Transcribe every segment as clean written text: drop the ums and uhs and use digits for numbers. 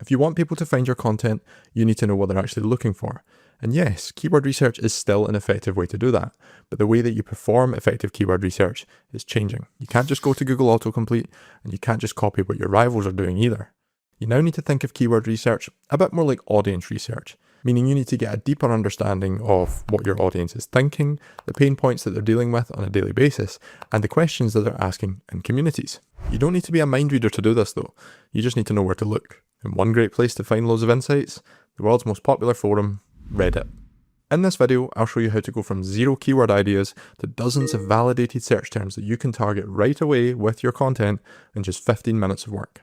If you want people to find your content, you need to know what they're actually looking for. And yes, keyword research is still an effective way to do that, but the way that you perform effective keyword research is changing. You can't just go to Google Autocomplete, and you can't just copy what your rivals are doing either. You now need to think of keyword research a bit more like audience research, meaning you need to get a deeper understanding of what your audience is thinking, the pain points that they're dealing with on a daily basis, and the questions that they're asking in communities. You don't need to be a mind reader to do this though, you just need to know where to look. And one great place to find loads of insights, the world's most popular forum, Reddit. In this video, I'll show you how to go from 0 keyword ideas to dozens of validated search terms that you can target right away with your content in just 15 minutes of work.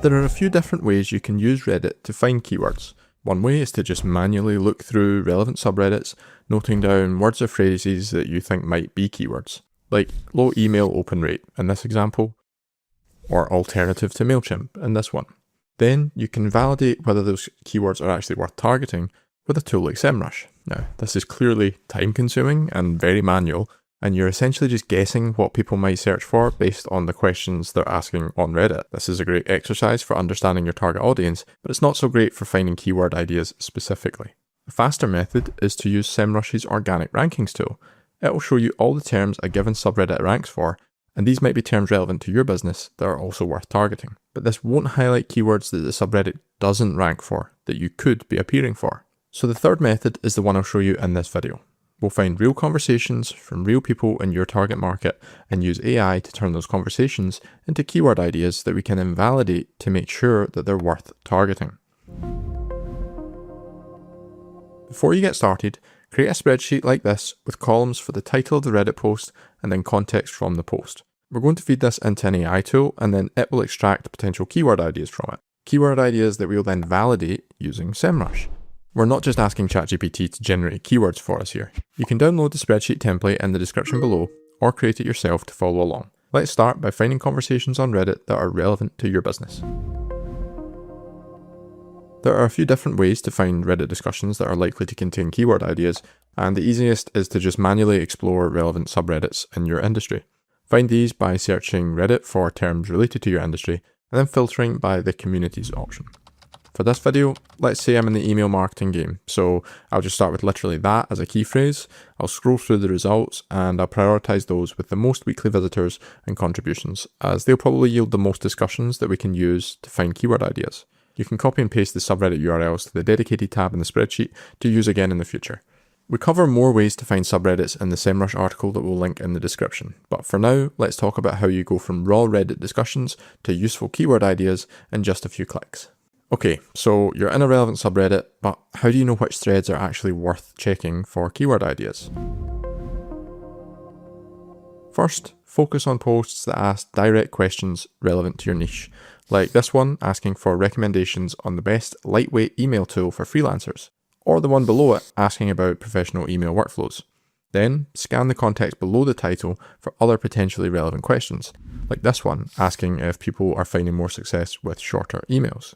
There are a few different ways you can use Reddit to find keywords. One way is to just manually look through relevant subreddits, noting down words or phrases that you think might be keywords, like low email open rate in this example, or alternative to MailChimp in this one. Then you can validate whether those keywords are actually worth targeting with a tool like Semrush. Now, this is clearly time consuming and very manual, and you're essentially just guessing what people might search for based on the questions they're asking on Reddit. This is a great exercise for understanding your target audience, but it's not so great for finding keyword ideas specifically. A faster method is to use Semrush's organic rankings tool. It will show you all the terms a given subreddit ranks for, and these might be terms relevant to your business that are also worth targeting. But this won't highlight keywords that the subreddit doesn't rank for, that you could be appearing for. So the third method is the one I'll show you in this video. We'll find real conversations from real people in your target market and use AI to turn those conversations into keyword ideas that we can invalidate to make sure that they're worth targeting. Before you get started, create a spreadsheet like this with columns for the title of the Reddit post and then context from the post. We're going to feed this into an AI tool and then it will extract potential keyword ideas from it. Keyword ideas that we'll then validate using Semrush. We're not just asking ChatGPT to generate keywords for us here. You can download the spreadsheet template in the description below or create it yourself to follow along. Let's start by finding conversations on Reddit that are relevant to your business. There are a few different ways to find Reddit discussions that are likely to contain keyword ideas, and the easiest is to just manually explore relevant subreddits in your industry. Find these by searching Reddit for terms related to your industry and then filtering by the communities option. For this video, let's say I'm in the email marketing game, so I'll just start with literally that as a key phrase. I'll scroll through the results and I'll prioritize those with the most weekly visitors and contributions, as they'll probably yield the most discussions that we can use to find keyword ideas. You can copy and paste the subreddit URLs to the dedicated tab in the spreadsheet to use again in the future. We cover more ways to find subreddits in the Semrush article that we'll link in the description, but for now, let's talk about how you go from raw Reddit discussions to useful keyword ideas in just a few clicks. Okay, so you're in a relevant subreddit, but how do you know which threads are actually worth checking for keyword ideas? First, focus on posts that ask direct questions relevant to your niche, like this one asking for recommendations on the best lightweight email tool for freelancers, or the one below it asking about professional email workflows. Then, scan the context below the title for other potentially relevant questions, like this one asking if people are finding more success with shorter emails.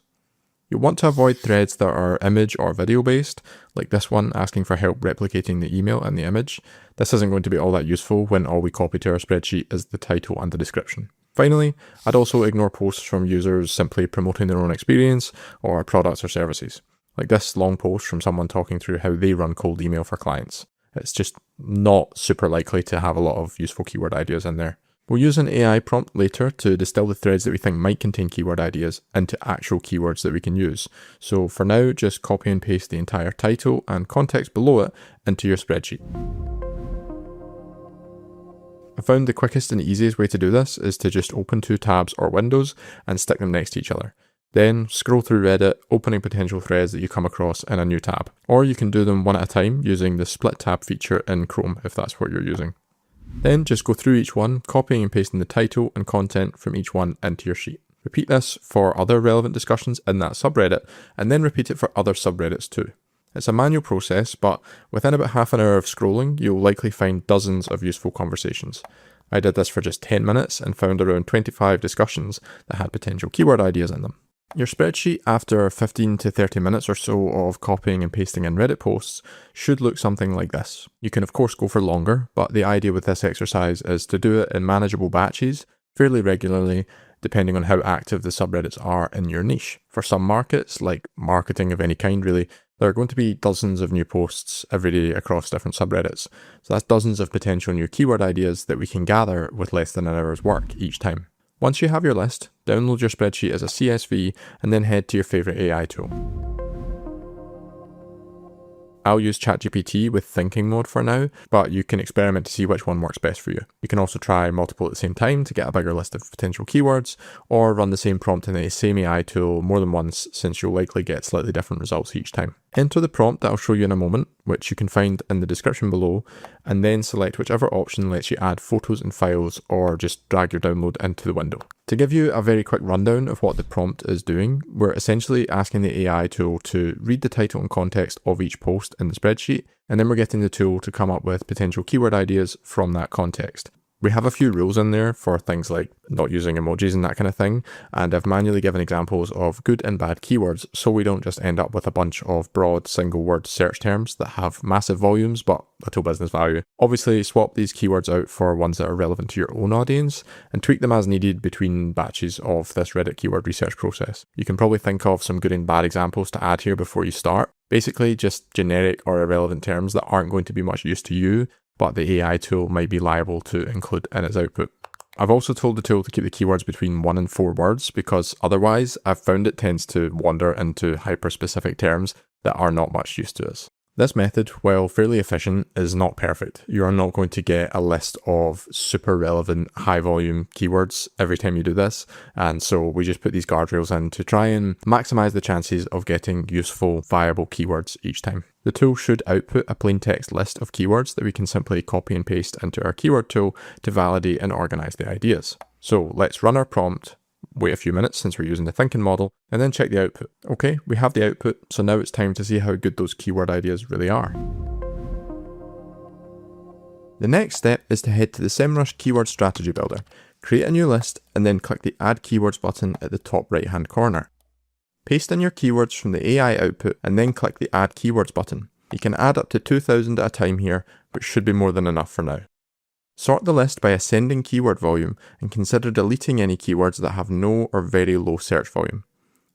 You'll want to avoid threads that are image or video based, like this one asking for help replicating the email and the image. This isn't going to be all that useful when all we copy to our spreadsheet is the title and the description. Finally, I'd also ignore posts from users simply promoting their own experience or products or services, like this long post from someone talking through how they run cold email for clients. It's just not super likely to have a lot of useful keyword ideas in there. We'll use an AI prompt later to distill the threads that we think might contain keyword ideas into actual keywords that we can use. So for now, just copy and paste the entire title and context below it into your spreadsheet. I found the quickest and easiest way to do this is to just open 2 tabs or windows and stick them next to each other. Then scroll through Reddit, opening potential threads that you come across in a new tab. Or you can do them one at a time using the split tab feature in Chrome if that's what you're using. Then just go through each one, copying and pasting the title and content from each one into your sheet. Repeat this for other relevant discussions in that subreddit, and then repeat it for other subreddits too. It's a manual process, but within about half an hour of scrolling, you'll likely find dozens of useful conversations. I did this for just 10 minutes and found around 25 discussions that had potential keyword ideas in them. Your spreadsheet, after 15 to 30 minutes or so of copying and pasting in Reddit posts, should look something like this. You can of course go for longer, but the idea with this exercise is to do it in manageable batches, fairly regularly, depending on how active the subreddits are in your niche. For some markets, like marketing of any kind really, there are going to be dozens of new posts every day across different subreddits. So that's dozens of potential new keyword ideas that we can gather with less than an hour's work each time. Once you have your list, download your spreadsheet as a CSV and then head to your favourite AI tool. I'll use ChatGPT with thinking mode for now, but you can experiment to see which one works best for you. You can also try multiple at the same time to get a bigger list of potential keywords, or run the same prompt in the same AI tool more than once, since you'll likely get slightly different results each time. Enter the prompt that I'll show you in a moment, which you can find in the description below, and then select whichever option lets you add photos and files, or just drag your download into the window. To give you a very quick rundown of what the prompt is doing, we're essentially asking the AI tool to read the title and context of each post in the spreadsheet, and then we're getting the tool to come up with potential keyword ideas from that context. We have a few rules in there for things like not using emojis and that kind of thing, and I've manually given examples of good and bad keywords so we don't just end up with a bunch of broad single word search terms that have massive volumes but little business value. Obviously, swap these keywords out for ones that are relevant to your own audience and tweak them as needed between batches of this Reddit keyword research process. You can probably think of some good and bad examples to add here before you start. Basically, just generic or irrelevant terms that aren't going to be much use to you, but the AI tool might be liable to include in its output. I've also told the tool to keep the keywords between 1 and 4 words, because otherwise I've found it tends to wander into hyper-specific terms that are not much use to us. This method, while fairly efficient, is not perfect. You are not going to get a list of super relevant high volume keywords every time you do this, and so we just put these guardrails in to try and maximize the chances of getting useful, viable keywords each time. The tool should output a plain text list of keywords that we can simply copy and paste into our keyword tool to validate and organize the ideas. So let's run our prompt, wait a few minutes since we're using the thinking model, and then check the output. Okay, we have the output, so now it's time to see how good those keyword ideas really are. The next step is to head to the Semrush Keyword Strategy Builder, create a new list, and then click the Add Keywords button at the top right hand corner. Paste in your keywords from the AI output and then click the Add Keywords button. You can add up to 2,000 at a time here, which should be more than enough for now. Sort the list by ascending keyword volume and consider deleting any keywords that have no or very low search volume.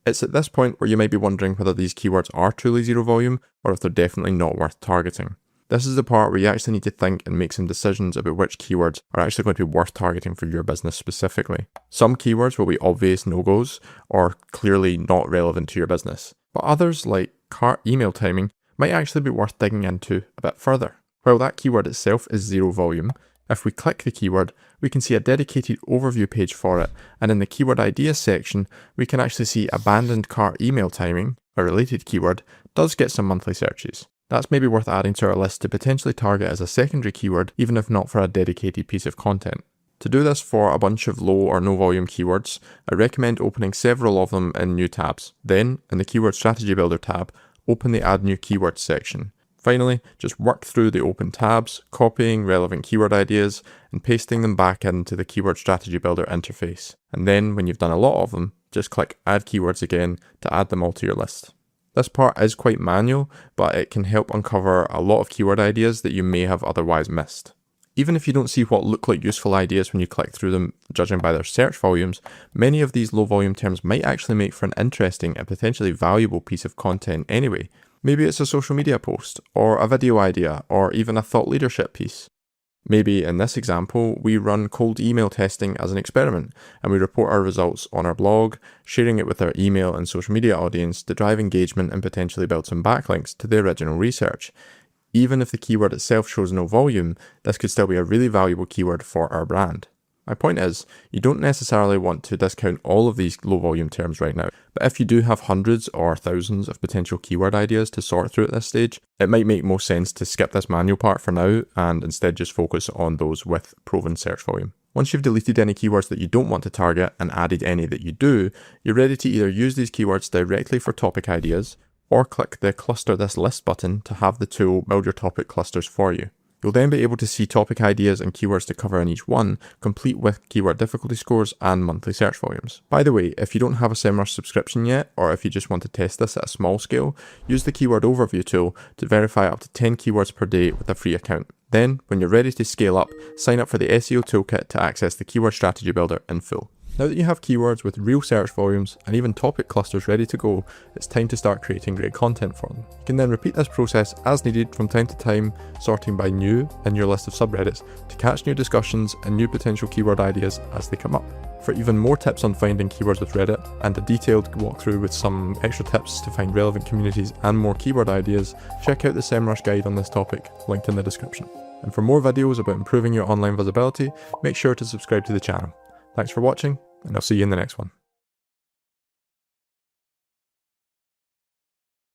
It's at this point where you might be wondering whether these keywords are truly zero volume or if they're definitely not worth targeting. This is the part where you actually need to think and make some decisions about which keywords are actually going to be worth targeting for your business specifically. Some keywords will be obvious no-goes or clearly not relevant to your business, but others, like cart email timing, might actually be worth digging into a bit further. While that keyword itself is zero volume, if we click the keyword, we can see a dedicated overview page for it, and in the keyword ideas section, we can actually see abandoned cart email timing, a related keyword, does get some monthly searches. That's maybe worth adding to our list to potentially target as a secondary keyword, even if not for a dedicated piece of content. To do this for a bunch of low or no volume keywords, I recommend opening several of them in new tabs. Then, in the Keyword Strategy Builder tab, open the Add New Keywords section. Finally, just work through the open tabs, copying relevant keyword ideas and pasting them back into the Keyword Strategy Builder interface. And then, when you've done a lot of them, just click Add Keywords again to add them all to your list. This part is quite manual, but it can help uncover a lot of keyword ideas that you may have otherwise missed. Even if you don't see what look like useful ideas when you click through them, judging by their search volumes, many of these low volume terms might actually make for an interesting and potentially valuable piece of content anyway. Maybe it's a social media post, or a video idea, or even a thought leadership piece. Maybe in this example, we run cold email testing as an experiment, and we report our results on our blog, sharing it with our email and social media audience to drive engagement and potentially build some backlinks to the original research. Even if the keyword itself shows no volume, this could still be a really valuable keyword for our brand. My point is, you don't necessarily want to discount all of these low volume terms right now, but if you do have hundreds or thousands of potential keyword ideas to sort through at this stage, it might make more sense to skip this manual part for now and instead just focus on those with proven search volume. Once you've deleted any keywords that you don't want to target and added any that you do, you're ready to either use these keywords directly for topic ideas, or click the Cluster This List button to have the tool build your topic clusters for you. You'll then be able to see topic ideas and keywords to cover in each one, complete with keyword difficulty scores and monthly search volumes. By the way, if you don't have a Semrush subscription yet, or if you just want to test this at a small scale, use the keyword overview tool to verify up to 10 keywords per day with a free account. Then, when you're ready to scale up, sign up for the SEO toolkit to access the keyword strategy builder in full. Now that you have keywords with real search volumes and even topic clusters ready to go, it's time to start creating great content for them. You can then repeat this process as needed from time to time, sorting by new in your list of subreddits to catch new discussions and new potential keyword ideas as they come up. For even more tips on finding keywords with Reddit and a detailed walkthrough with some extra tips to find relevant communities and more keyword ideas, check out the Semrush guide on this topic, linked in the description. And for more videos about improving your online visibility, make sure to subscribe to the channel. Thanks for watching, and I'll see you in the next one.